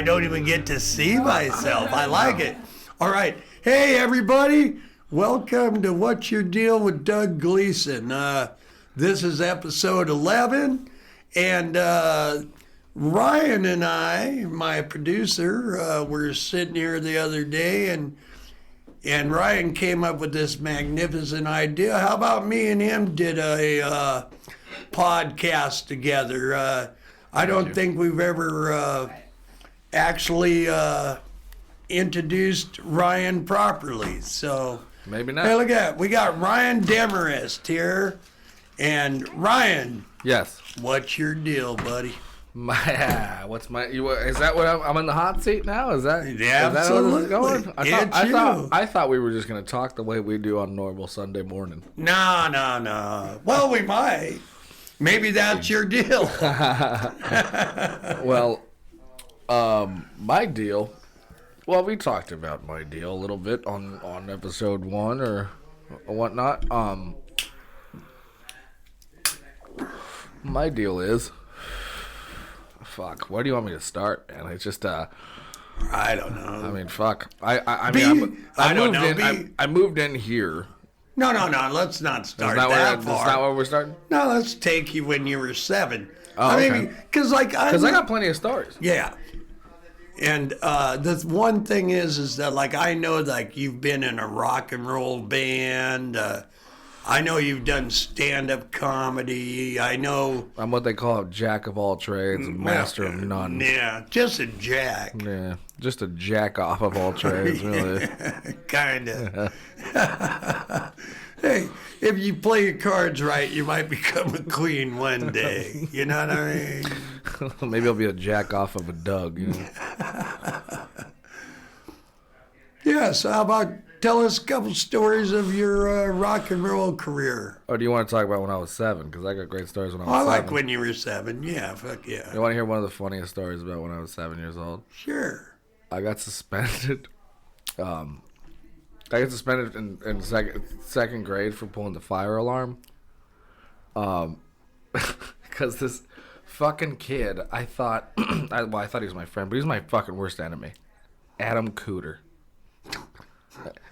I don't even get to see myself. I like it. All right. Hey, everybody. Welcome to What's Your Deal with Doug Gleason. This is episode 11. And Ryan and I, my producer, were sitting here the other day, and Ryan came up with this magnificent idea. How about me and him did a podcast together? I don't think we've ever actually introduced Ryan properly. So maybe not. Hey, look at that. We got Ryan Demarest here. And Ryan. Yes. What's your deal, buddy? Is that what I'm in the hot seat now? Is that how this is going? I thought we were just going to talk the way we do on normal Sunday morning. No. Well, we might. Maybe that's your deal. Well, my deal. Well, we talked about my deal a little bit on episode 1 or whatnot. My deal is. Fuck. Where do you want me to start, man? It's just I don't know. I mean, fuck. I moved in here. No. Let's not start that far. That's not where we're starting? No, let's take you when you were 7. Oh, okay. Because I got plenty of stories. Yeah. And the one thing is that, like, I know, like, you've been in a rock and roll band. I know you've done stand-up comedy. I know... I'm what they call a jack of all trades, a master of none. Yeah, just a jack. Yeah, just a jack off of all trades, really. Kind of. Hey, if you play your cards right, you might become a queen one day. You know what I mean? Maybe I'll be a jack off of a Doug, you know? Yeah, so how about... Tell us a couple stories of your rock and roll career. Or do you want to talk about when I was 7? Because I got great stories when I was 7. I like when you were 7. Yeah, fuck yeah. You want to hear one of the funniest stories about when I was 7 years old? Sure. I got suspended. In second grade for pulling the fire alarm. Because this fucking kid, I thought he was my friend, but he was my fucking worst enemy. Adam Cooter.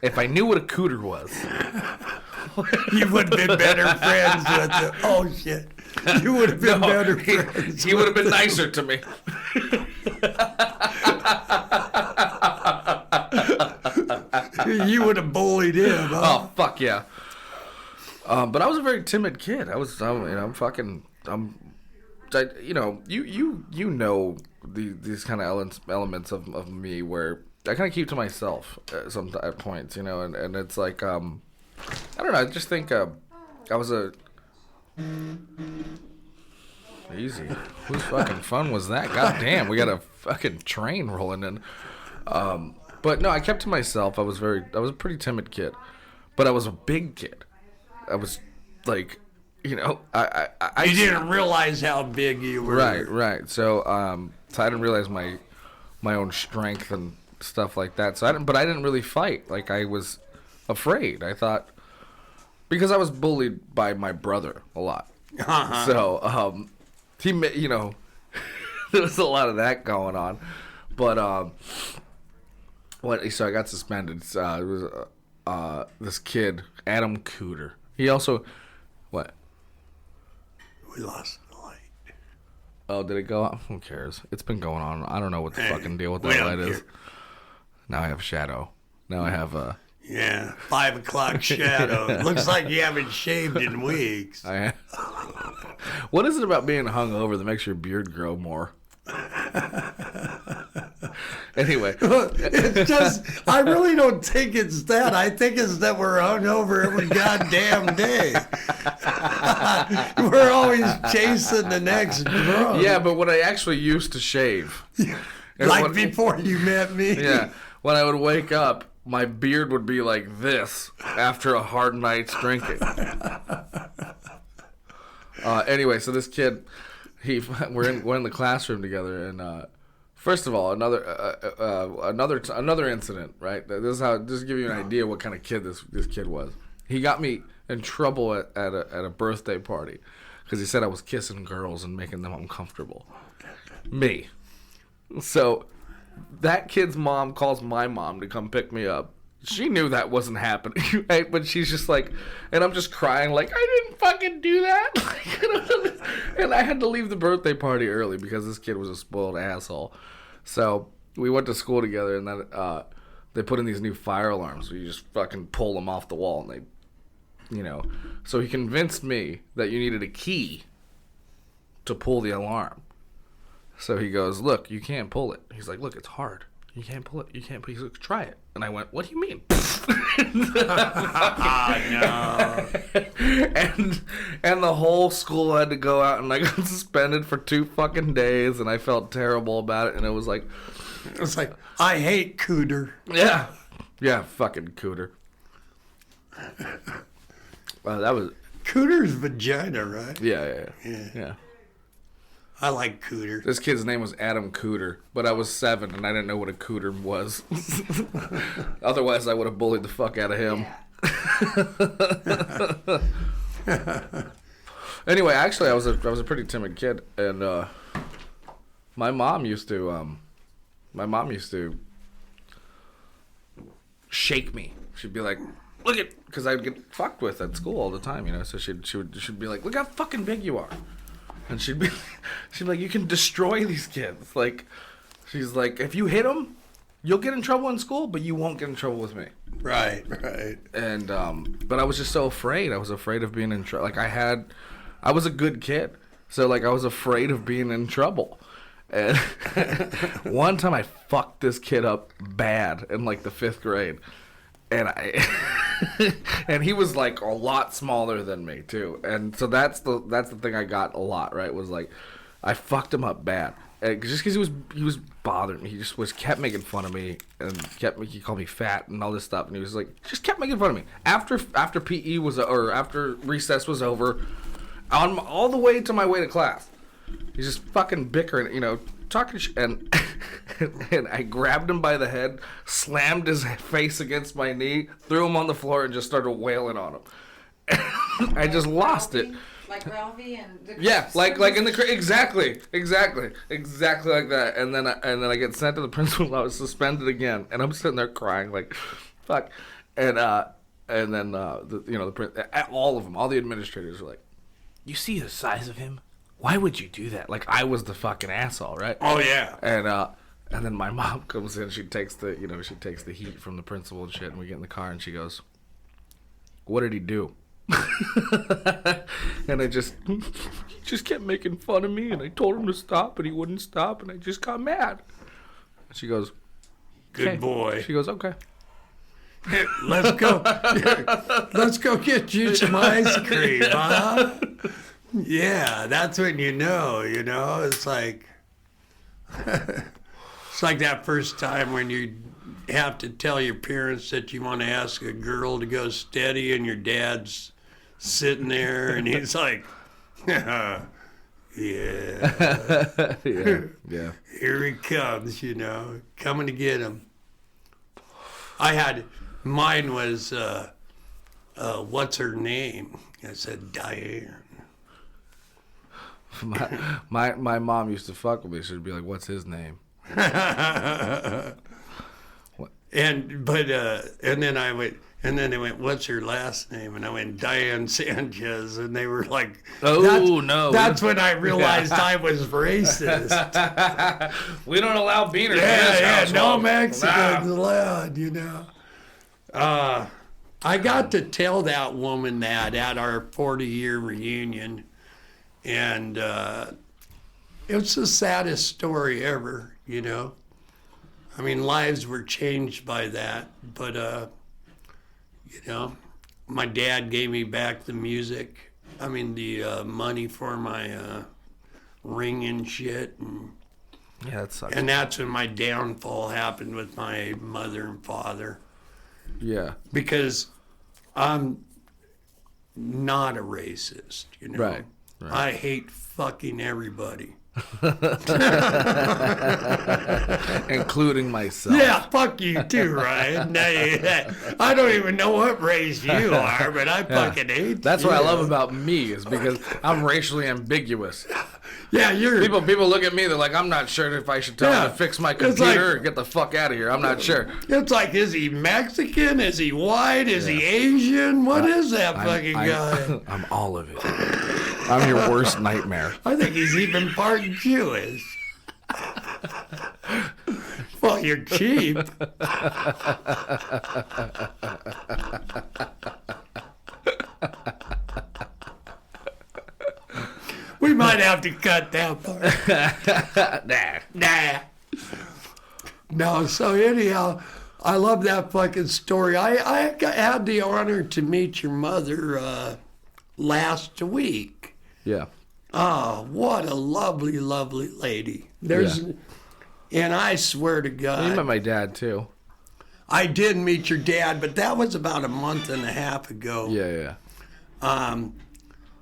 If I knew what a cooter was, you would have been better friends with him. Oh shit! You would have been better friends. He would have been nicer to me. You would have bullied him. Huh? Oh fuck yeah! But I was a very timid kid. You know these kind of elements of me where. I kind of keep to myself at points, you know, and it's like, I don't know, I just think I was easy. Whose fucking fun was that? God damn, we got a fucking train rolling in. But no, I kept to myself. I was a pretty timid kid, but I was a big kid. I was like, you know, You didn't realize how big you were. Right. So I didn't realize my own strength and stuff like that. So I didn't really fight. Like, I was afraid. I thought, because I was bullied by my brother a lot. Uh-huh. So you know, there was a lot of that going on. But so I got suspended. It was this kid, Adam Cooter. He also what? We lost the light. Oh, did it go off? Who cares? It's been going on. I don't know what the fucking deal with that light is. Now I have shadow. Now I have a... Yeah, 5 o'clock shadow. Looks like you haven't shaved in weeks. What is it about being hungover that makes your beard grow more? Anyway. It's just, I really don't think it's that. I think it's that we're hungover every goddamn day. We're always chasing the next drug. Yeah, but when I actually used to shave. Like before you met me? Yeah. When I would wake up, my beard would be like this after a hard night's drinking. Anyway, so this kid, we're in the classroom together, and first of all, another incident, right? This is how, just to give you an idea what kind of kid this kid was. He got me in trouble at a birthday party because he said I was kissing girls and making them uncomfortable. Me. So that kid's mom calls my mom to come pick me up. She knew that wasn't happening, right? But she's just like, and I'm just crying like, I didn't fucking do that. And I had to leave the birthday party early because this kid was a spoiled asshole. So we went to school together, and then they put in these new fire alarms where you just fucking pull them off the wall, and they, So he convinced me that you needed a key to pull the alarm. So he goes, look, you can't pull it. He's like, look, it's hard. You can't pull it. You can't pull it. He's like, try it. And I went, what do you mean? No. And the whole school had to go out, and I got suspended for 2 fucking days, and I felt terrible about it. And it was like, I hate Cooter. Yeah, fucking Cooter. That was Cooter's vagina, right? Yeah. I like Cooter. This kid's name was Adam Cooter, but I was 7 and I didn't know what a cooter was. Otherwise, I would have bullied the fuck out of him. Yeah. Anyway, actually, I was a pretty timid kid, and my mom used to shake me. She'd be like, "Look at," because I'd get fucked with at school all the time, So she'd be like, "Look how fucking big you are." And she'd be like, you can destroy these kids. Like, she's like, if you hit them, you'll get in trouble in school, but you won't get in trouble with me. Right. And, but I was just so afraid. I was afraid of being in trouble. Like, I was a good kid. So, like, I was afraid of being in trouble. And one time I fucked this kid up bad in, like, the 5th grade. And and he was like a lot smaller than me too, and so that's the thing I got a lot, right? Was like I fucked him up bad, and just because he was bothering me. He just kept making fun of me, and he called me fat and all this stuff, and he was like just kept making fun of me. After PE was, or after recess was over, on all the way to my way to class, he's just fucking bickering, talking and I grabbed him by the head, slammed his face against my knee, threw him on the floor, and just started wailing on him. I just lost it. Like Ralphie and the like in the exactly like that. And then I get sent to the principal. I was suspended again, and I'm sitting there crying like, fuck. And then all of them, all the administrators were like, "You see the size of him? Why would you do that?" Like I was the fucking asshole, right? Oh yeah. And then my mom comes in. She takes the heat from the principal and shit. And we get in the car, and she goes, "What did he do?" And he just kept making fun of me, and I told him to stop, and he wouldn't stop, and I just got mad. And she goes, "Good boy." She goes, "Okay. Let's go. Let's go get you some ice cream, huh?" Yeah, that's when it's like it's like that first time when you have to tell your parents that you want to ask a girl to go steady, and your dad's sitting there and he's like, yeah. Yeah. Here he comes, coming to get him. Mine was, what's her name? I said, Diane. My mom used to fuck with me. She'd be like, "What's his name?" And then they went, "What's her last name?" And I went, "Diane Sanchez." And they were like, "Oh, no." That's when I realized I was racist. We don't allow beaners. Yeah, no Mexicans allowed, I got to tell that woman that at our 40-year reunion. And it was the saddest story ever, I mean, lives were changed by that. But, my dad gave me back the music. I mean, the money for my ring and shit. And, yeah, that sucks. And that's when my downfall happened with my mother and father. Yeah. Because I'm not a racist, Right. I hate fucking everybody. Including myself. Yeah, fuck you too, Ryan. I don't even know what race you are, but I fucking hate That's you. what I love about me, is because I'm racially ambiguous. Yeah, you're... People look at me, they're like, I'm not sure if I should tell him to fix my computer or get the fuck out of here. I'm not sure. It's like, is he Mexican? Is he white? Is he Asian? What is that fucking guy? I'm all of it. I'm your worst nightmare. I think he's even part Jewish. Well, you're cheap. We might have to cut that part. Nah. No, so anyhow, I love that fucking story. I had the honor to meet your mother last week. Yeah. Oh, what a lovely, lovely lady. And I swear to God. You met my dad, too. I did meet your dad, but that was about a month and a half ago. Yeah.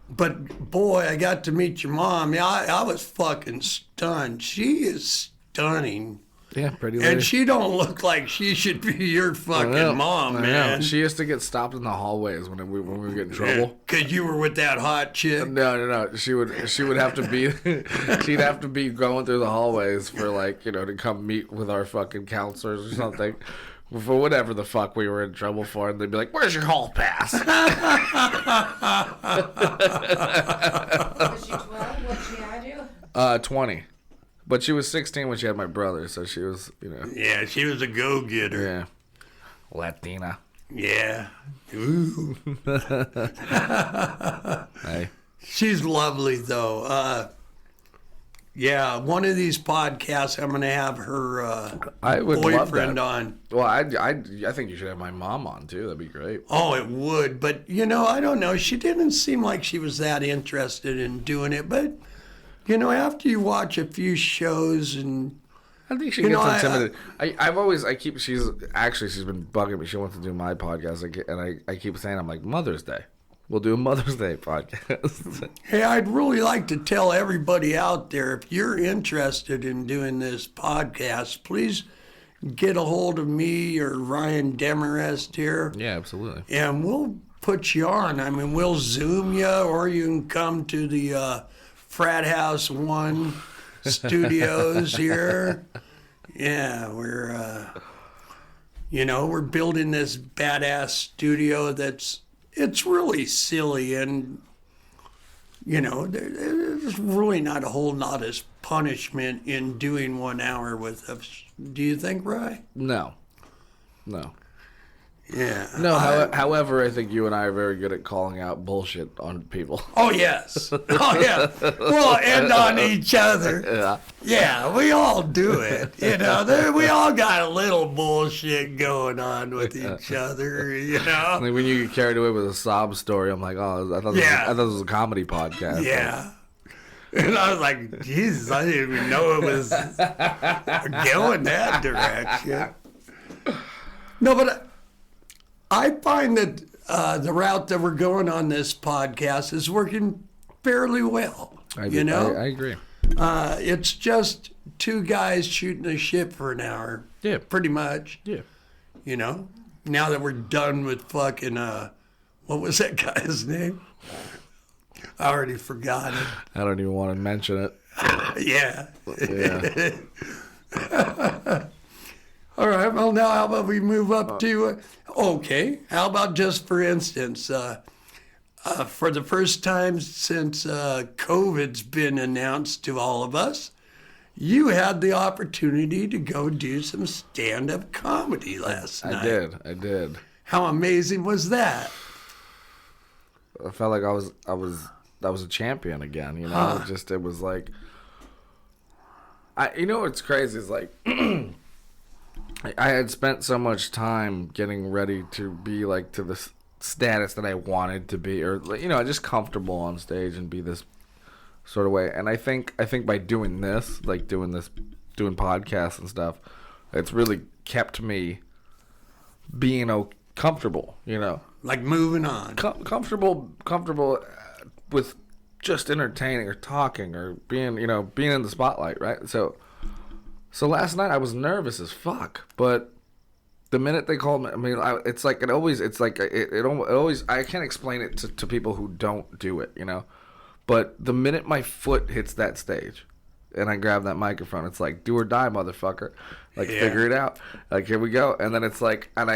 But boy, I got to meet your mom. Yeah, I was fucking stunned. She is stunning. Yeah, pretty lady. And she don't look like she should be your fucking mom, man. She used to get stopped in the hallways when we would get in trouble. Because you were with that hot chick? No. She would have to be, she'd have to be going through the hallways for to come meet with our fucking counselors or something. For whatever the fuck we were in trouble for, and they'd be like, "Where's your hall pass?" Was she 12? What she had you? 20. But she was 16 when she had my brother, so she was, Yeah, she was a go-getter. Yeah. Latina. Yeah. Ooh. Hey. She's lovely, though. Yeah, one of these podcasts, I'm going to have her I would boyfriend love that. on. Well, I think you should have my mom on, too. That'd be great. Oh, it would. But, I don't know. She didn't seem like she was that interested in doing it. But, after you watch a few shows and... I think she gets intimidated. She's been bugging me. She wants to do my podcast. And I keep saying, I'm like, Mother's Day. We'll do a Mother's Day podcast. Hey, I'd really like to tell everybody out there, if you're interested in doing this podcast, please get a hold of me or Ryan Demarest here. Yeah, absolutely. And we'll put you on. I mean, we'll Zoom you, or you can come to the Frat House 1 studios here. Yeah, we're building this badass studio it's really silly, and there's really not a whole lot of punishment in doing 1 hour with us. Do you think, Rye? No. Yeah. No, however, I think you and I are very good at calling out bullshit on people. Oh, yes. Oh, yeah. Well, and on each other. Yeah. Yeah, we all do it. We all got a little bullshit going on with each other, Like when you get carried away with a sob story, I'm like, I thought this was a comedy podcast. Yeah. And I was like, Jesus, I didn't even know it was going that direction. No, but I find that the route that we're going on this podcast is working fairly well. I agree. It's just two guys shooting the shit for an hour. Yeah. Pretty much. Yeah. Now that we're done with fucking, what was that guy's name? I already forgot it. I don't even want to mention it. Yeah. Yeah. All right, well, now how about we move up to, how about just for instance, for the first time since COVID's been announced to all of us, you had the opportunity to go do some stand-up comedy last night. I did. How amazing was that? I felt like I was a champion again, It was like, what's crazy is like, I had spent so much time getting ready to be like to the status that I wanted to be, or just comfortable on stage and be this sort of way. And I think by doing this, doing podcasts and stuff, it's really kept me being comfortable, Like moving on. Comfortable with just entertaining or talking or being in the spotlight, right? So last night I was nervous as fuck, but the minute they called me, I can't explain it to people who don't do it, But the minute my foot hits that stage and I grab that microphone, it's like, do or die, motherfucker. Like, figure it out. Like, here we go. And then it's like, and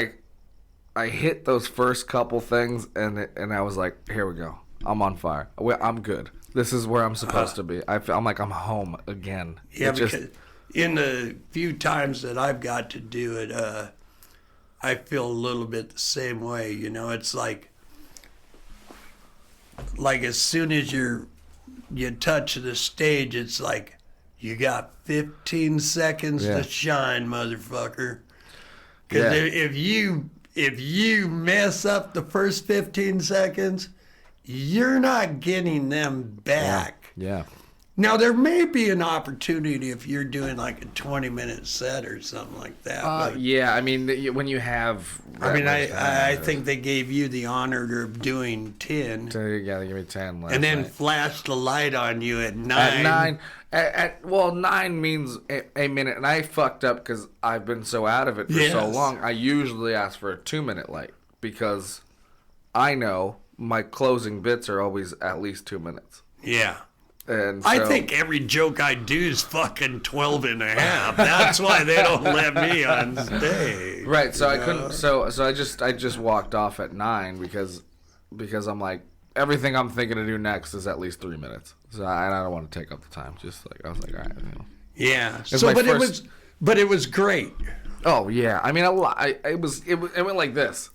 I hit those first couple things, and I was like, here we go. I'm on fire. I'm good. This is where I'm supposed to be. I'm like, I'm home again. Yeah, because in the few times that I've got to do it, I feel a little bit the same way. You know, it's like as soon as you touch the stage, it's like you got 15 seconds to shine, motherfucker. Because if you mess up the first 15 seconds, you're not getting them back. Yeah. Now, there may be an opportunity if you're doing like a 20-minute set or something like that. Yeah, I mean, when you have... I think they gave you the honor of doing 10. So you gotta give me 10 last And then night. flash the light on you at 9. At 9. 9 means a minute. And I fucked up because I've been so out of it for so long. I usually ask for a 2-minute light because I know my closing bits are always at least 2 minutes. Yeah. And so, I think every joke I do is fucking 12 and a half. That's why they don't let me on stage. Right, so I couldn't. So I just walked off at 9 because I'm like, everything I'm thinking to do next is at least 3 minutes. So I don't want to take up the time. Just like I was like, all right. You know. Yeah. So, it was great. Oh yeah, I mean, it went like this.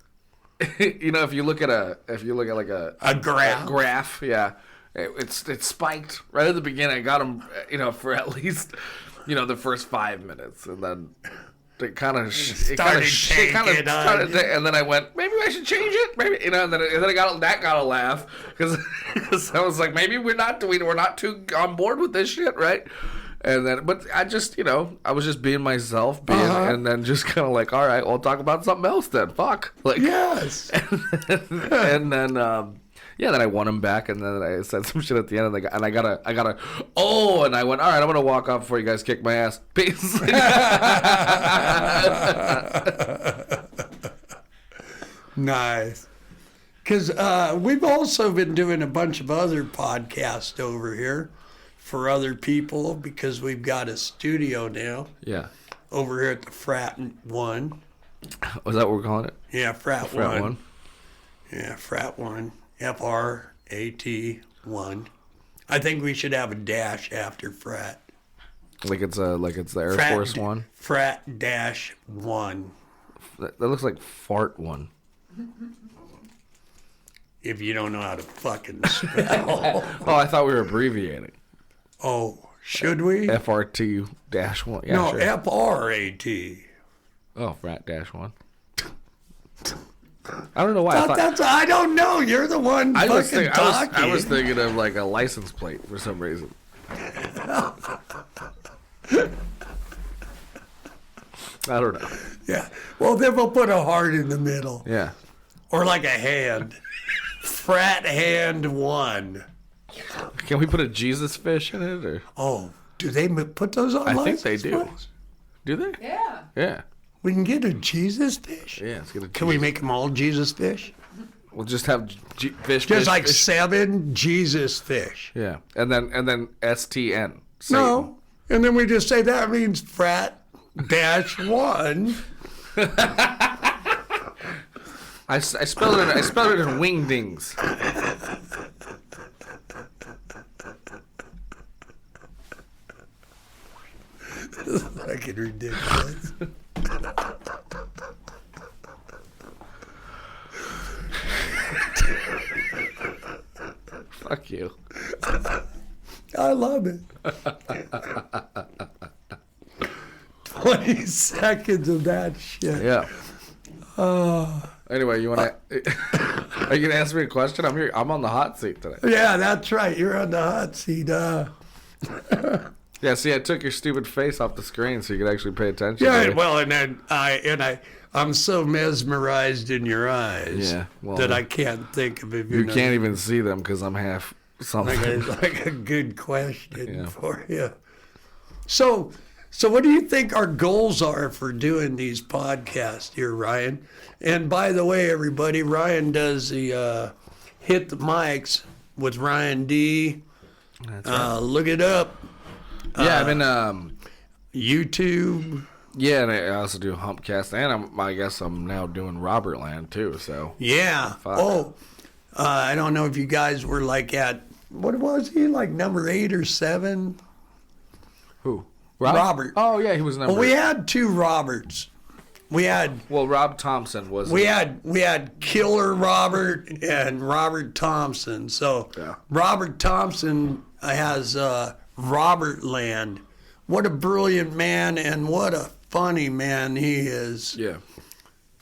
You know, if you look at like a graph, yeah. It spiked right at the beginning. I got them, for at least, the first 5 minutes, and then it kind of started, and then I went, maybe I should change it, maybe, and then I got a laugh because I was like, maybe we're not too on board with this shit, right? And then, but I just, I was just being myself, and then just kind of like, all right, we'll talk about something else then. Fuck, like yes, and then. Yeah, then I won him back, and then I said some shit at the end, and I gotta, and I went, all right, I'm gonna walk off before you guys kick my ass. Peace. Nice. Because we've also been doing a bunch of other podcasts over here for other people because we've got a studio now. Yeah. Over here at the Frat 1. Was that what we're calling it? Yeah, Frat 1. Frat 1. Yeah, Frat 1. FRAT1. I think we should have a dash after frat. Like it's the Air Force One. Frat dash 1. That looks like Fart 1. If you don't know how to fucking spell. Oh, I thought we were abbreviating. Oh, should we? FRT-1. Yeah, no, sure. FRAT. Oh, Frat dash 1. I don't know why. I don't know. You're the one fucking talking. I was thinking of like a license plate for some reason. I don't know. Yeah. Well, then we'll put a heart in the middle. Yeah. Or like a hand. Frat hand 1. Can we put a Jesus fish in it? Or? Oh, do they put those on I license think they do. plates? Do they? Yeah. Yeah. We can get a Jesus fish. Yeah, let's get a Can we make them all Jesus fish? We'll just have fish. Just like fish. 7 Jesus fish. Yeah, and then STN. Satan. No, and then we just say that means frat dash 1. I spelled it. I spelled it in wingdings. This is fucking ridiculous. Fuck you. I love it. 20 seconds of that shit. Yeah. Anyway, you want to? Are you gonna ask me a question? I'm here. I'm on the hot seat today. Yeah, that's right. You're on the hot seat. Yeah. See, I took your stupid face off the screen so you could actually pay attention. Yeah. Well, and then I'm so mesmerized in your eyes that I can't think of it. You can't even see them because I'm half something. Like a good question for you. So what do you think our goals are for doing these podcasts here, Ryan? And by the way, everybody, Ryan does the Hit the Mics with Ryan D. That's right. Look it up. Yeah, I've been YouTube. yeah, and I also do Humpcast, and I guess I'm now doing Robert Land too. So Yeah. Fuck. Oh, I don't know if you guys were like at, what was he, like number 8 or 7? who? Robert. Oh yeah, he was number. Well, we had 2 Roberts. We had Rob Thompson was. we had Killer Robert and Robert Thompson. So Yeah. Robert Thompson has Robert Land. What a brilliant man and what a funny man he is. Yeah.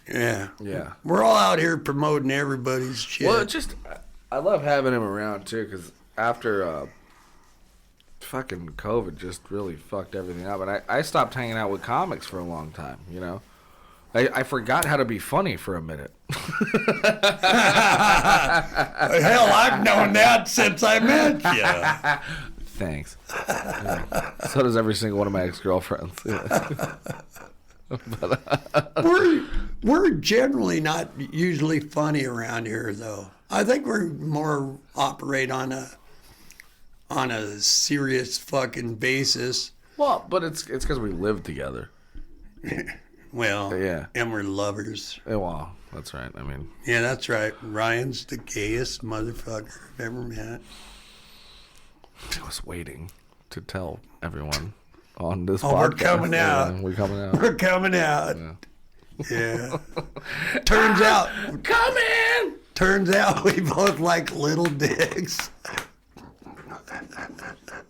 Yeah. Yeah. We're all out here promoting everybody's shit. Well, it's just I love having him around too, because after fucking COVID just really fucked everything up, and I stopped hanging out with comics for a long time. You know, I forgot how to be funny for a minute. Hell, I've known that since I met you. Thanks. Yeah. So does every single one of my ex-girlfriends. Yeah. We're generally not usually funny around here, though. I think we're more operate on a serious fucking basis. Well, but it's because we live together. Well, Yeah. and we're lovers. Yeah, well, that's right. I mean, Yeah, that's right. Ryan's the gayest motherfucker I've ever met. I was waiting to tell everyone on this Oh, podcast. we're coming out. Yeah, we're coming out. We're coming out. Yeah. Turns out, Come in! turns out we both like little dicks.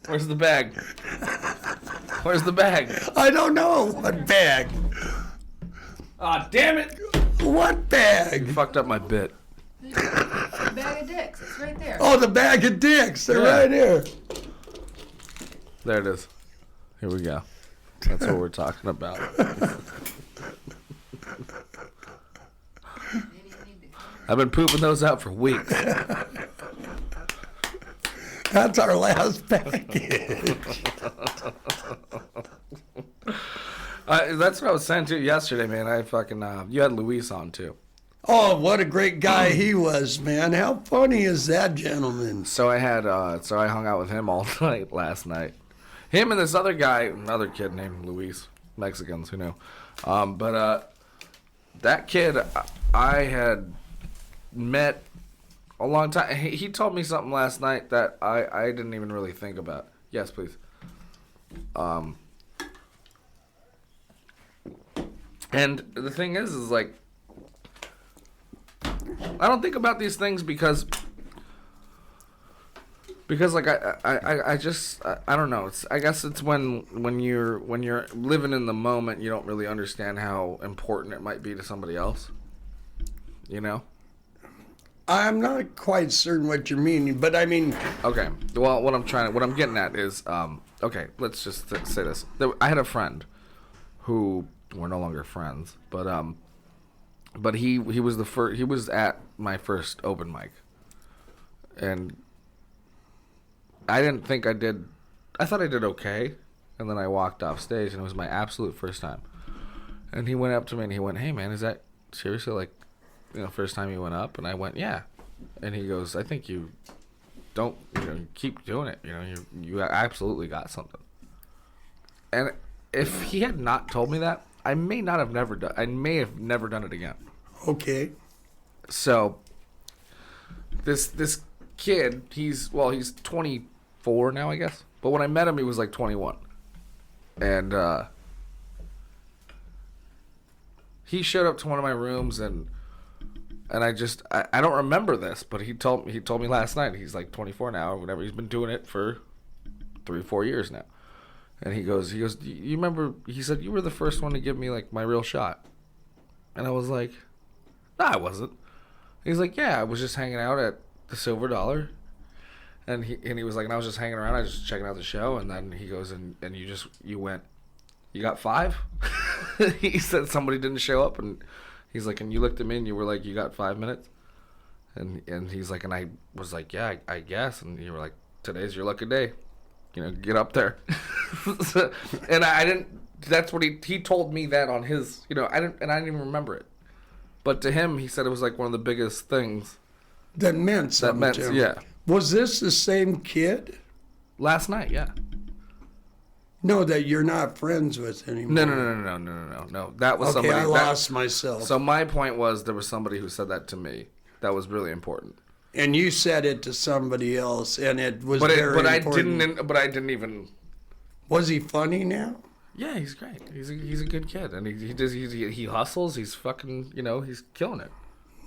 Where's the bag? Where's the bag? I don't know what bag. Ah, damn it! What bag? Fucked up my bit. Bag of dicks. It's right there. Oh, the bag of dicks. They're Yeah. right here. There it is. Here we go. That's what we're talking about. I've been pooping those out for weeks. That's our last package. That's what I was saying to you yesterday, man. I fucking you had Luis on too. Oh, what a great guy he was, man. How funny is that gentleman? So I had so I hung out with him all night last night. Him and this other guy, another kid named Luis. Mexicans, who knew? But that kid I had met a long time. He told me something last night that I didn't even really think about. Yes, please. And the thing is like, I don't think about these things because like I just I don't know. I guess it's when you're living in the moment, you don't really understand how important it might be to somebody else. You know? I'm not quite certain what you're meaning, but I mean, Okay. Well, what I'm getting at is okay, let's just say this. I had a friend who we're no longer friends, but he was the first. He was at my first open mic, and I didn't think I did. I thought I did okay, and then I walked off stage, and it was my absolute first time. And he went up to me and he went, "Hey man, is that seriously like, first time you went up?" And I went, "Yeah." And he goes, "I think you don't, keep doing it. You absolutely got something." And if he had not told me that, I may have never done it again. okay. So this kid, he's 24 now, I guess. But when I met him, he was like 21, and he showed up to one of my rooms, and I don't remember this, but he told me last night. He's like 24 now or whatever. He's been doing it for 3-4 years now. And he goes, you remember, he said, you were the first one to give me like my real shot. And I was like, no, I wasn't. He's like, yeah, I was just hanging out at the Silver Dollar. And he was like, and I was just hanging around, I was just checking out the show. And then he goes, and you went, you got 5? He said somebody didn't show up, and he's like, and you looked at me and you were like, you got 5 minutes? And he's like, and I was like, yeah, I guess. And you were like, today's your lucky day. Get up there. And I didn't, that's what he told me that on his, I didn't even remember it. But to him, he said it was like one of the biggest things. That meant something to him. Yeah. Was this the same kid? Last night, yeah. No, that you're not friends with anymore. No. That was Okay, somebody. I lost myself. So my point was there was somebody who said that to me. That was really important. And you said it to somebody else, and it was But I important. didn't even. Was he funny now? Yeah, he's great. He's a good kid, and he hustles. He's fucking, he's killing it.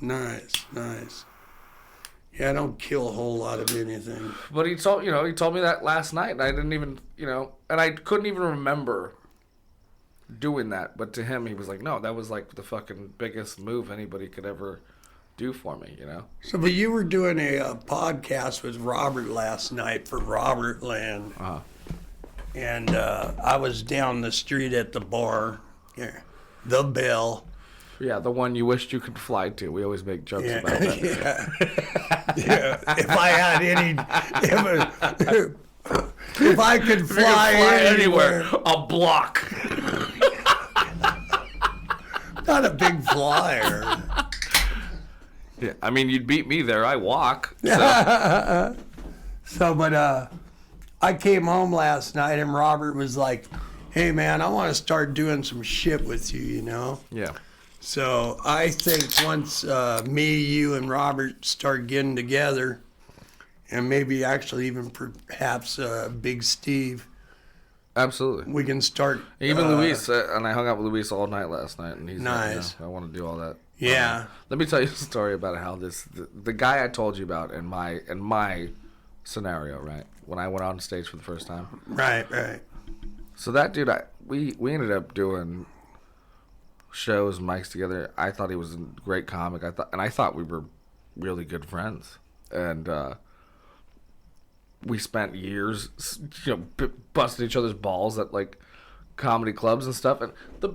Nice. Yeah, I don't kill a whole lot of anything. But he told me that last night, and I didn't even, and I couldn't even remember doing that. But to him, he was like, no, that was like the fucking biggest move anybody could ever do for me, So, but you were doing a podcast with Robert last night for Robert Land. Uh-huh. And I was down the street at the bar, the Bell. Yeah, the one you wished you could fly to. We always make jokes Yeah, about that. yeah. If I had if I could fly anywhere, a block. not a big flyer. Yeah, I mean, you'd beat me there. I walk. So, but I came home last night and Robert was like, "Hey, man, I want to start doing some shit with you, Yeah. So I think once me, you, and Robert start getting together, and maybe actually even perhaps Big Steve, Absolutely. we can start. Even Luis, and I hung out with Luis all night last night, and he's Nice. like, I want to do all that. Yeah. Let me tell you a story about how the guy I told you about in my scenario, right? When I went on stage for the first time. Right. So that dude, we ended up doing shows, mics together. I thought he was a great comic. I thought we were really good friends, and we spent years, busting each other's balls at like comedy clubs and stuff. And the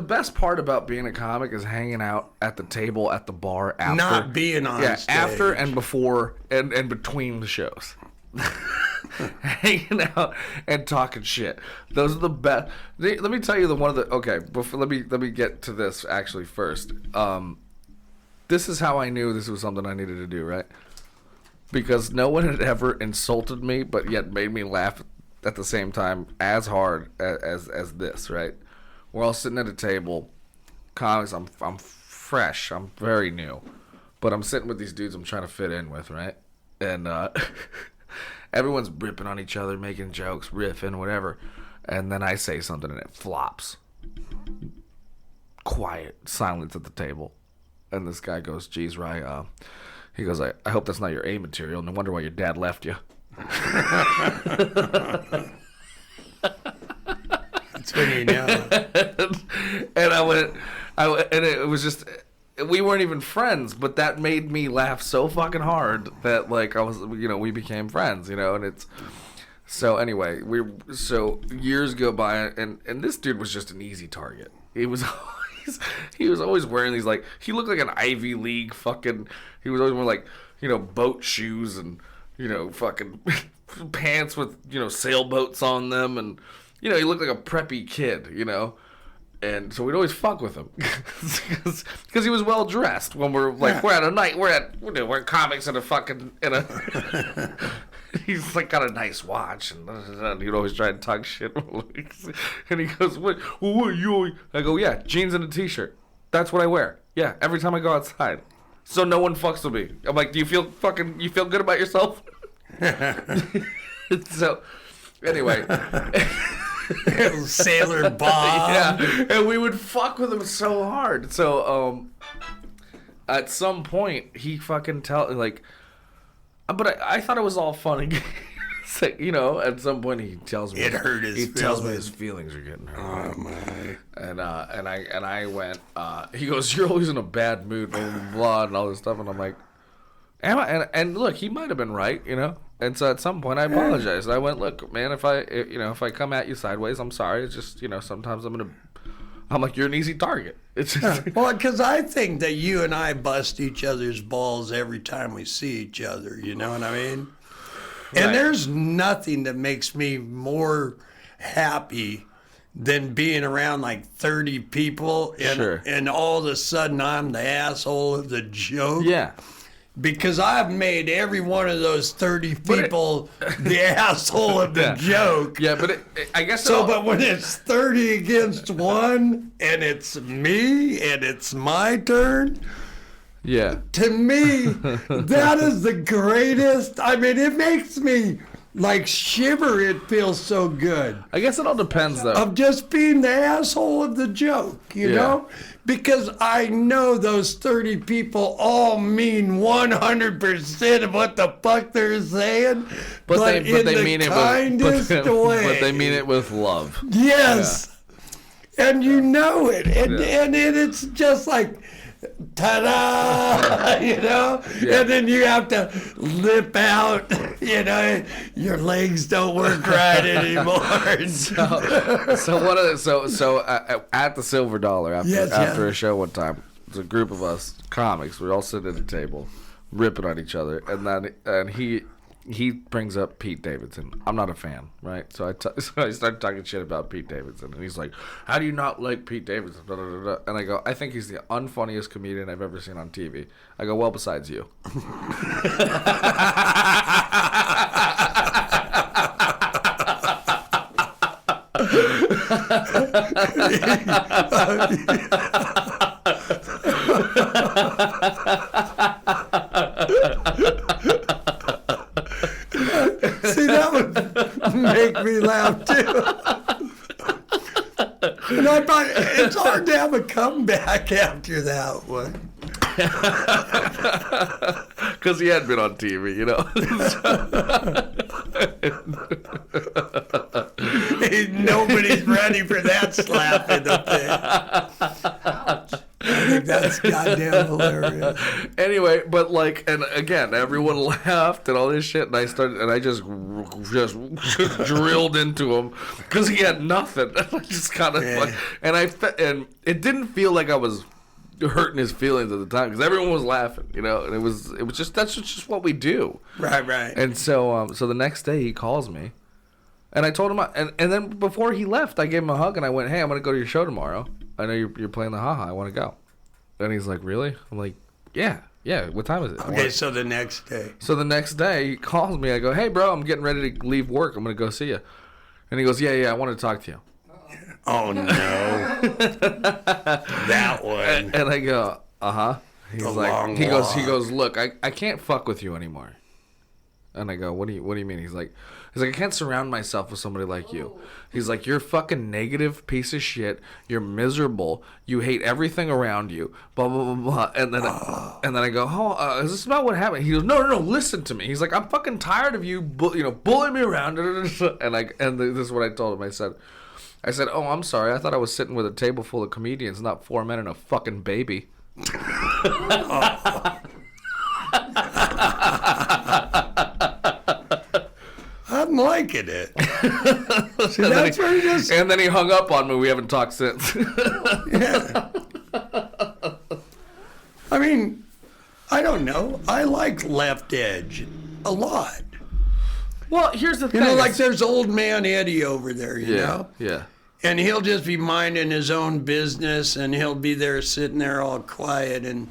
best part about being a comic is hanging out at the table at the bar after, Not being on stage. after and before and between the shows. Hanging out and talking shit. Those are the best. Let me tell you let me get to this actually first. This is how I knew this was something I needed to do, right? Because no one had ever insulted me, but yet made me laugh at the same time as hard as this, right? We're all sitting at a table, comics. I'm fresh. I'm very new, but I'm sitting with these dudes I'm trying to fit in with, right? And everyone's ripping on each other, making jokes, riffing, whatever. And then I say something and it flops. Quiet, silence at the table. And this guy goes, geez, Rye, he goes, I hope that's not your A material. No wonder why your dad left you. That's when you know. And I went, and it was just, we weren't even friends, but that made me laugh so fucking hard that like we became friends, and it's, so anyway, so years go by and this dude was just an easy target. He was always wearing these, like, he looked like an Ivy League fucking, he was always wearing like, boat shoes and, fucking pants with, sailboats on them, and, he looked like a preppy kid, and so we'd always fuck with him because he was well dressed. When we're like, we're at a night, we're comics in a he's like got a nice watch, and he'd always try to talk shit. And he goes, what you? I go, yeah, jeans and a t-shirt. That's what I wear. Yeah, every time I go outside. So no one fucks with me. I'm like, do you feel good about yourself? So anyway. Sailor Bob. Yeah, and we would fuck with him so hard. So at some point he fucking but I thought it was all funny. So, at some point he tells me It hurt his He tells me feelings. his feelings are getting hurt. Oh my. And I went. He goes, "You're always in a bad mood, blah blah blah, and all this stuff." And I'm like, "Am I?" And look, he might have been right, And so at some point I apologized. I went, "Look, man, if I come at you sideways, I'm sorry. It's just, sometimes I'm like, you're an easy target." It's just, Well, because I think that you and I bust each other's balls every time we see each other. You know what I mean? And Right. there's nothing that makes me more happy than being around like 30 people and Sure. and all of a sudden I'm the asshole of the joke. yeah. because I've made every one of those 30 people the asshole of the joke. Yeah, but I guess So, but when it's 30 against 1 and it's me and it's my turn, yeah. to me, that is the greatest. I mean, it makes me like shiver. It feels so good. I guess it all depends, though. Of just being the asshole of the joke, you know? Because I know those 30 people all mean 100% of what the fuck they're saying, but they mean it kindest way. But they mean it with love. Yes. Yeah. And you know it. And it's just like, ta-da, you know? Yeah. And then you have to lip out, you know, your legs don't work right anymore. So at the Silver Dollar, after a show one time, it's a group of us comics, we're all sitting at a table, ripping on each other, and he brings up Pete Davidson. I'm not a fan, right? So I started talking shit about Pete Davidson, and he's like, "How do you not like Pete Davidson?" Da, da, da, da. And I go, "I think he's the unfunniest comedian I've ever seen on TV." I go, "Well, besides you." See, that would make me laugh too. And I thought it's hard to have a comeback after that one. Because he had been on TV, you know. Nobody's ready for that slap in the face. Ouch. I think that's goddamn hilarious. Anyway, but like, and again, everyone laughed and all this shit, and I just drilled into him because he had nothing. I just kind of and it didn't feel like I was hurting his feelings at the time because everyone was laughing, you know, and it was just that's just what we do. Right. And so the next day he calls me, and I told him, and then before he left, I gave him a hug and I went, "Hey, I'm gonna go to your show tomorrow. I know you're playing the haha. I want to go." And he's like, "Really?" I'm like, Yeah. What time is it? Okay, so the next day. So the next day he calls me. I go, "Hey, bro, I'm getting ready to leave work. I'm gonna go see you." And he goes, "Yeah, I want to talk to you." Oh no, that one. And I go, "Uh-huh." He's The like, long he walk. goes, "Look, I can't fuck with you anymore." And I go, what do you mean? He's like, I can't surround myself with somebody like you. He's like, "You're a fucking negative piece of shit. You're miserable. You hate everything around you. Blah blah blah blah." And then I go, "Oh, is this about what happened?" He goes, No. Listen to me. He's like, "I'm fucking tired of you, bullying me around." And this is what I told him. I said, "Oh, I'm sorry. I thought I was sitting with a table full of comedians, not 4 men and a fucking baby." I'm liking it. See, that's where he just... And then he hung up on me. We haven't talked since. Yeah. I mean, I don't know. I like Left Edge a lot. Well, here's the thing. You know, like there's old man Eddie over there, you know? Yeah. And he'll just be minding his own business, and he'll be there sitting there all quiet, and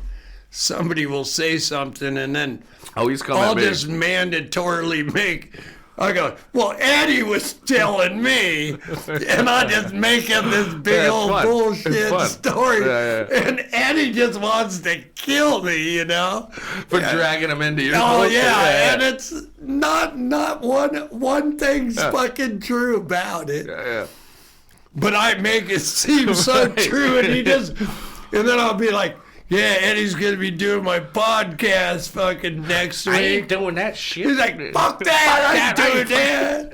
somebody will say something, and then he's coming I'll at me. just mandatorily make... I go, "Well, Eddie was telling me," and I just make him this big old bullshit story. Yeah. And Eddie just wants to kill me, you know? For dragging him into your Oh, bullshit. yeah, and it's not one thing's fucking true about it. Yeah. But I make it seem so true, and and then I'll be like, "Yeah, Eddie's gonna be doing my podcast fucking next week." I ain't doing that shit. He's like, "Fuck that, I ain't doing that."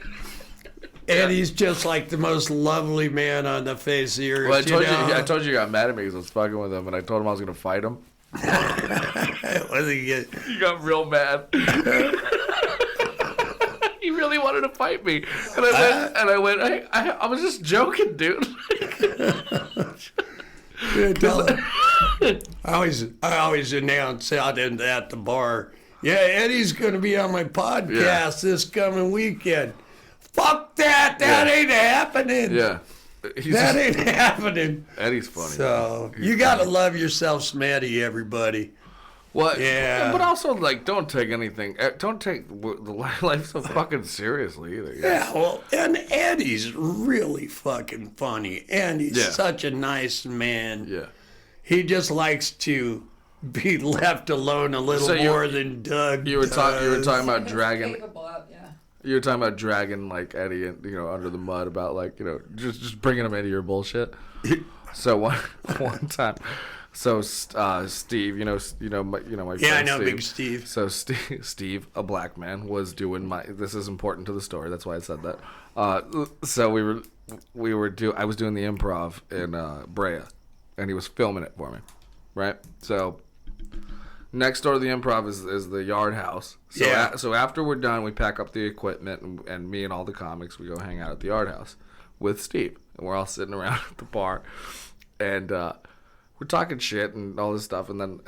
Eddie's just like the most lovely man on the face of the earth. Well, I told you got mad at me because I was fucking with him, and I told him I was gonna fight him. Was he good? You got real mad. He really wanted to fight me, and I went, "Hey, I was just joking, dude." Yeah, tell him. I always announce out at the bar, "Yeah, Eddie's going to be on my podcast this coming weekend." Fuck that! That ain't happening. Yeah. That ain't happening. Eddie's funny. So you got to love yourself, Smatty, everybody. What? Yeah. But also, like, don't take the life so fucking seriously either. Yeah, well, and Eddie's really fucking funny. And he's such a nice man. Yeah. He just likes to be left alone a little more than Doug You were talking about He's dragging. capable of, yeah. You were talking about dragging like Eddie, under the mud about like just bringing him into your bullshit. So one time, Steve, my friend Yeah, I know Steve. Big Steve. So Steve, a black man, was doing this is important to the story. That's why I said that. So I was doing the improv in Brea, and he was filming it for me, right? So. Next door to the improv is the yard house. So so after we're done, we pack up the equipment, and me and all the comics, we go hang out at the yard house with Steve. And we're all sitting around at the bar, and we're talking shit and all this stuff. And then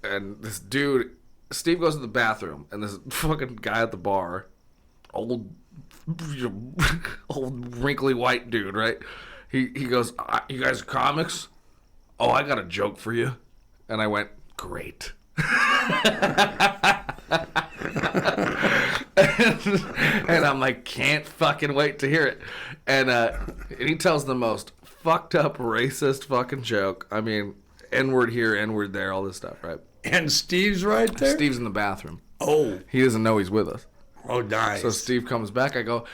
and this dude, Steve goes to the bathroom, and this fucking guy at the bar, old wrinkly white dude, right? He goes, "You guys are comics? Oh, I got a joke for you." And I went, "Great." and I'm like, can't fucking wait to hear it. And he tells the most fucked up racist fucking joke. I mean, N-word here, N-word there, all this stuff, right? And Steve's right there? Steve's in the bathroom. Oh. He doesn't know he's with us. Oh, nice. So Steve comes back. I go,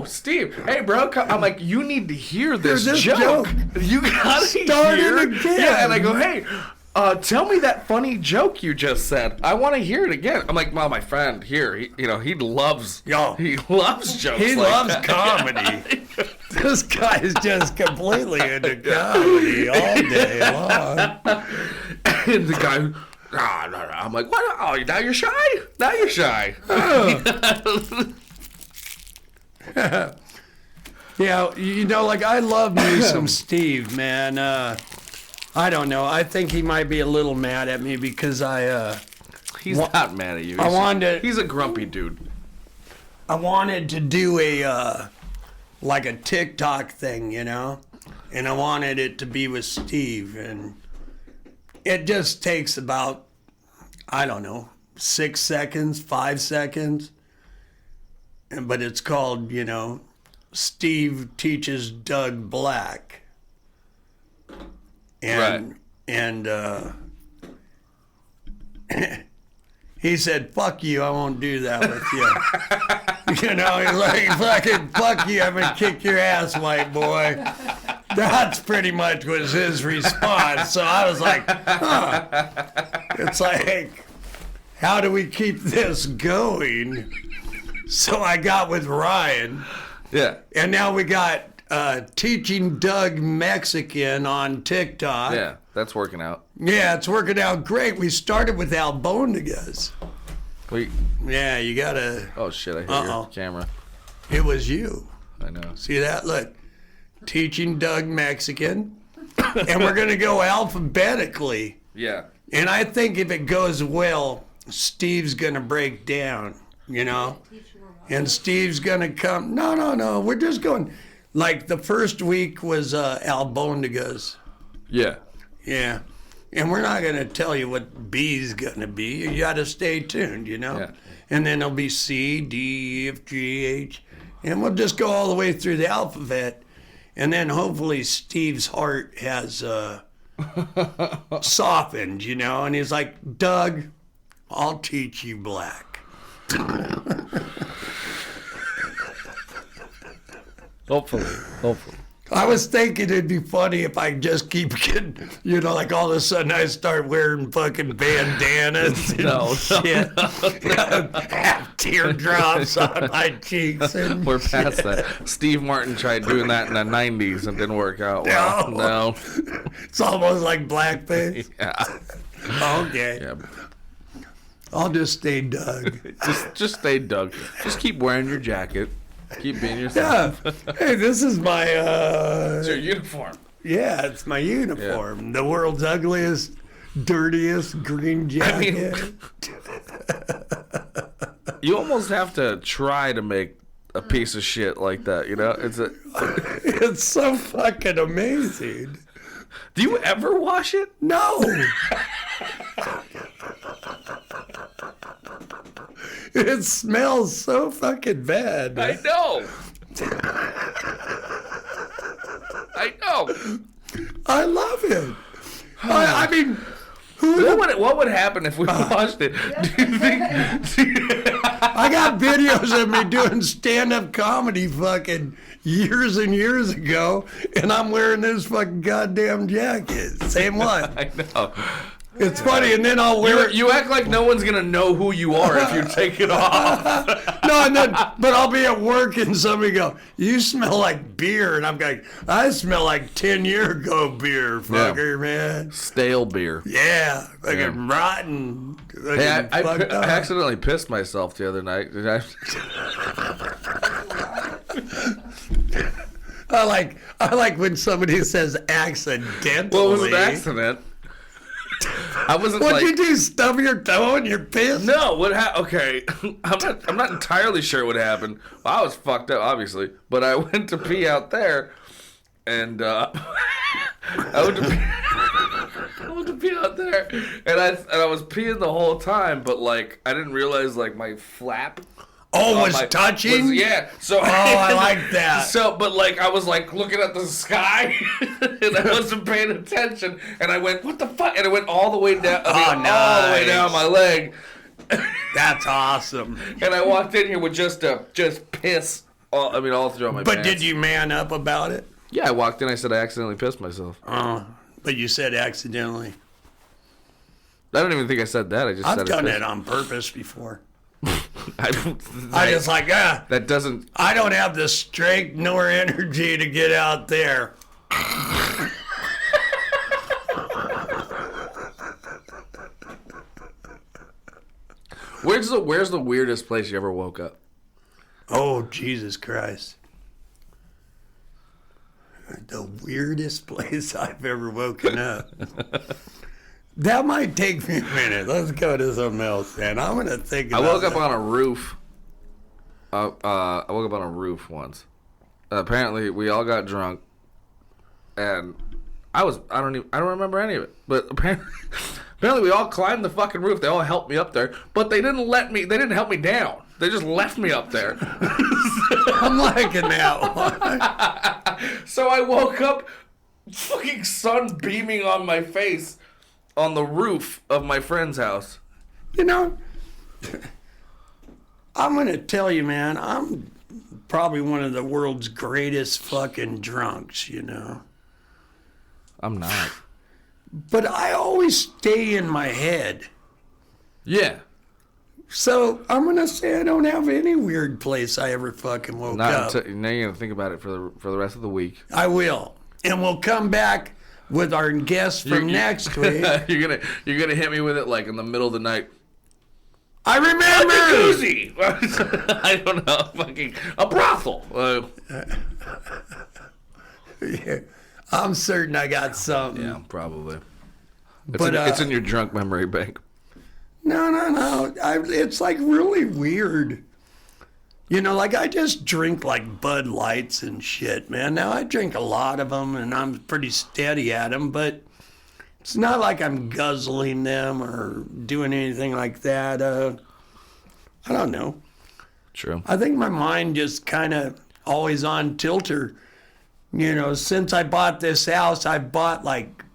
Steve, hey, bro. I'm like, you need to hear this This joke. joke. You gotta Start hear it again. Yeah, and I go, hey, tell me that funny joke you just said. I want to hear it again. I'm like, well, my friend here, he loves jokes. He Like loves that. comedy. This guy's just completely into comedy all day long. And the guy, no. I'm like, what? Oh, now you're shy? Now you're shy. Yeah, like I love me some Steve, man. I don't know. I think he might be a little mad at me because He's not mad at you. He's a grumpy dude. I wanted to do a TikTok thing, and I wanted it to be with Steve, and it just takes about, I don't know, 6 seconds, 5 seconds, but it's called, Steve Teaches Doug Black. And he said, "Fuck you, I won't do that with you." He's like, "Fucking fuck you, I'm gonna kick your ass, white boy." That's pretty much was his response. So I was like, huh. It's like, how do we keep this going? So I got with Ryan. Yeah. And now we got Teaching Doug Mexican on TikTok. Yeah, that's working out. Yeah, it's working out great. We started with albondigas. Wait. Yeah, you gotta. Oh shit! I hit your camera. It was you. I know. See that? Look, Teaching Doug Mexican, and we're gonna go alphabetically. Yeah. And I think if it goes well, Steve's gonna break down. And Steve's gonna come. No. We're just going. Like the first week was albondigas. Yeah. Yeah. And we're not going to tell you what B's going to be. You got to stay tuned, Yeah. And then it'll be C, D, E, F, G, H. And we'll just go all the way through the alphabet. And then hopefully Steve's heart has softened, And he's like, "Doug, I'll teach you black." Hopefully. I was thinking it'd be funny if I just keep getting, like all of a sudden I start wearing fucking bandanas and shit. Have teardrops on my cheeks and We're past that. Steve Martin tried doing that in the 90s and didn't work out well. No. It's almost like blackface. Yeah. Okay. Yeah. I'll just stay Doug. Just stay Doug. Just keep wearing your jacket. Keep being yourself. Yeah. Hey, this is my It's your uniform. yeah, it's my uniform. The world's ugliest, dirtiest green jacket. You almost have to try to make a piece of shit like that, It's so fucking amazing. Do you ever wash it? No. It smells so fucking bad. I know. I know. I love it. I mean, What would happen if we watched it? Do you think? I got videos of me doing stand-up comedy fucking years and years ago, and I'm wearing this fucking goddamn jacket. Same one. I know. It's funny, and then I'll wear it. You act like no one's gonna know who you are if you take it off. No, and then, but I'll be at work and somebody go, "You smell like beer," and I'm like, "I smell like 10-year ago beer, fucker, man." Stale beer. Yeah, fucking rotten. Hey, I fucked up. accidentally pissed myself the other night. I like when somebody says accidentally. Well, it was an accident. I wasn't What'd like. you do? Stub your toe and you're pissed? No, what happened? Okay, I'm not entirely sure what happened. Well, I was fucked up, obviously, but I went to pee out there, and I went to pee out there, and I was peeing the whole time, but like I didn't realize like my flap. Oh, was touching? Yeah. So I like that. So, but like I was like looking at the sky, and I wasn't paying attention, and I went, "What the fuck?" And it went all the way down. All the way down my leg. That's awesome. And I walked in here with just piss. All throughout my. But pants. did you man up about it? Yeah, I walked in. I said I accidentally pissed myself. But you said accidentally. I don't even think I said that. I just I've said done it it on purpose before. I just like, that doesn't. I don't have the strength nor energy to get out there. Where's the weirdest place you ever woke up? Oh, Jesus Christ. The weirdest place I've ever woken up. That might take me a minute. Let's go to something else, man. I'm going to think about I woke up that. on a roof. I woke up on a roof once. Apparently, we all got drunk, and I don't remember any of it. But apparently, we all climbed the fucking roof. They all helped me up there, but they didn't help me down. They just left me up there. I'm liking that one. So I woke up, fucking sun beaming on my face, on the roof of my friend's house. You know, I'm going to tell you, man, I'm probably one of the world's greatest fucking drunks, you know. I'm not. But I always stay in my head. Yeah. So I'm going to say I don't have any weird place I ever fucking woke up. Now you're going to think about it for the rest of the week. I will. And we'll come back with our guest from next week. You're gonna hit me with it like in the middle of the night. I remember. Jacuzzi. I don't know. Fucking a brothel. Yeah, I'm certain I got something. Yeah, probably. But it's in your drunk memory bank. No. It's like really weird. You know, like I just drink like Bud Lights and shit, man. Now I drink a lot of them and I'm pretty steady at them, but it's not like I'm guzzling them or doing anything like that. I don't know. True. I think my mind just kind of always on tilter. You know, since I bought this house, I bought like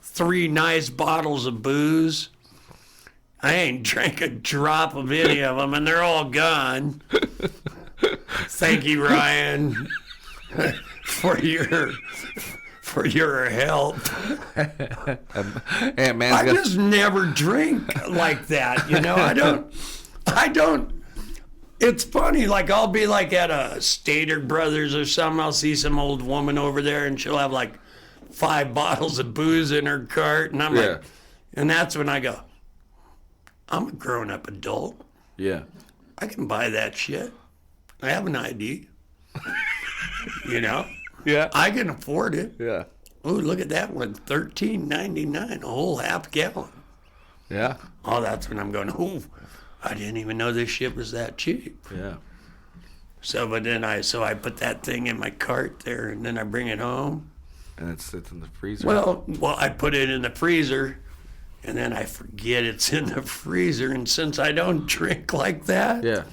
3 nice bottles of booze. I ain't drank a drop of any of them, and they're all gone. Thank you, Ryan, for your help. Hey, man, I just never drink like that, you know. I don't. It's funny, like I'll be like at a Stater Brothers or something. I'll see some old woman over there, and she'll have like 5 bottles of booze in her cart, and I'm like, and that's when I go, I'm a grown-up adult. Yeah. I can buy that shit. I have an ID. You know? Yeah. I can afford it. Yeah. Oh, look at that one. $13.99, a whole half gallon. Yeah. Oh, that's when I'm going, oh, I didn't even know this shit was that cheap. Yeah. So, but then I put that thing in my cart there, and then I bring it home. And it sits in the freezer. Well, I put it in the freezer, and then I forget it's in the freezer. And since I don't drink like that, Yeah.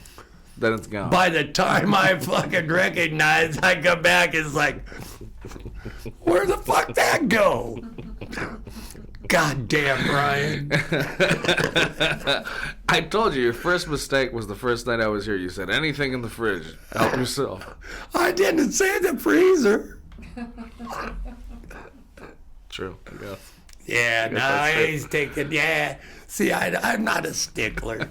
Then it's gone. by the time I fucking recognize, I come back, it's like, where the fuck that go? God damn, Ryan. I told you, your first mistake was the first night I was here. You said anything in the fridge. Help yourself. I didn't say the freezer. True. Yeah. Yeah, no, that's it. he's taking, yeah. See, I'm not a stickler.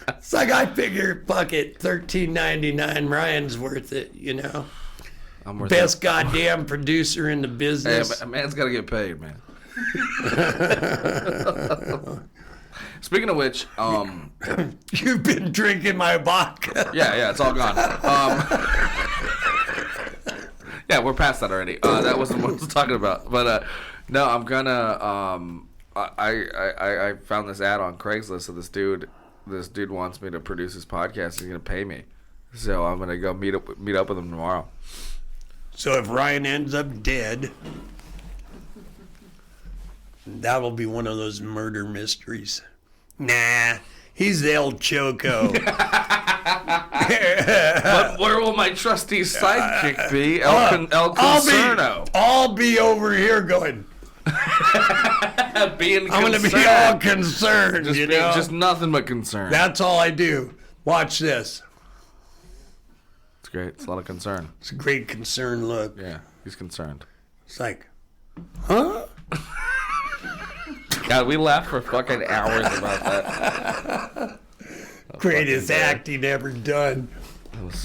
It's like I figure, fuck it, $13.99, Ryan's worth it, you know? I'm worth Best goddamn producer in the Hey, business. a man's got to get paid, man. Speaking of which, You've been drinking my vodka. yeah, it's all gone. Yeah, we're past that already. That wasn't what I was talking about. But no, I'm gonna. I found this ad on Craigslist of this dude. This dude wants me to produce his podcast. He's gonna pay me, so I'm gonna go meet up with him tomorrow. So if Ryan ends up dead, that'll be one of those murder mysteries. Nah, he's El Choco. But where will my trusty sidekick be? El Concerno. I'll be over here going, Being I'm going to be all concerned, just, you know? just nothing but concern. That's all I do. Watch this. It's great. It's a lot of concern. It's a great concerned look. Yeah, he's concerned. It's like, huh? God, we laughed for fucking hours about that. Greatest acting ever done.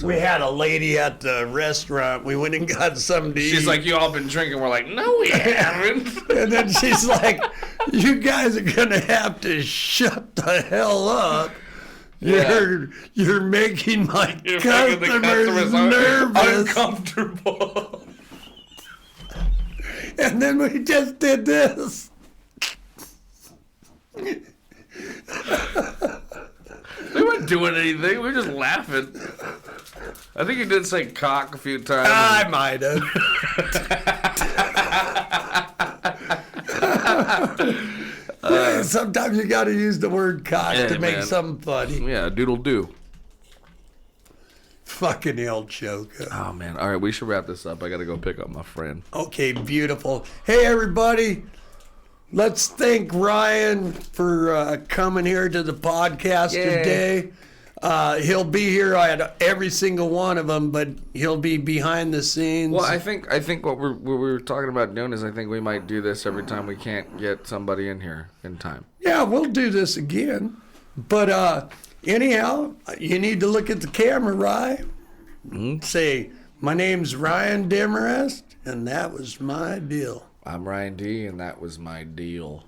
We had a lady at the restaurant. We went and got something to eat. She's like, you all been drinking. We're like, no, we haven't. And then she's like, you guys are going to have to shut the hell up. Yeah. You're making my You're making the customers nervous. uncomfortable. And then we just did this. We weren't doing anything. We were just laughing. I think you did say cock a few times. I might have. Sometimes you got to use the word cock Yeah, to make man. something funny. Yeah, doodle do. Fucking El Choco. Oh, man. All right, we should wrap this up. I got to go pick up my friend. Okay, beautiful. Hey, everybody. Let's thank Ryan for coming here to the podcast today. He'll be here at every single one of them, but he'll be behind the scenes. Well, I think what we were talking about doing is I think we might do this every time we can't get somebody in here in time. Yeah, we'll do this again. But anyhow, you need to look at the camera, Ryan. Say, my name's Ryan Demarest, and that was my deal. I'm Ryan D, and that was my deal.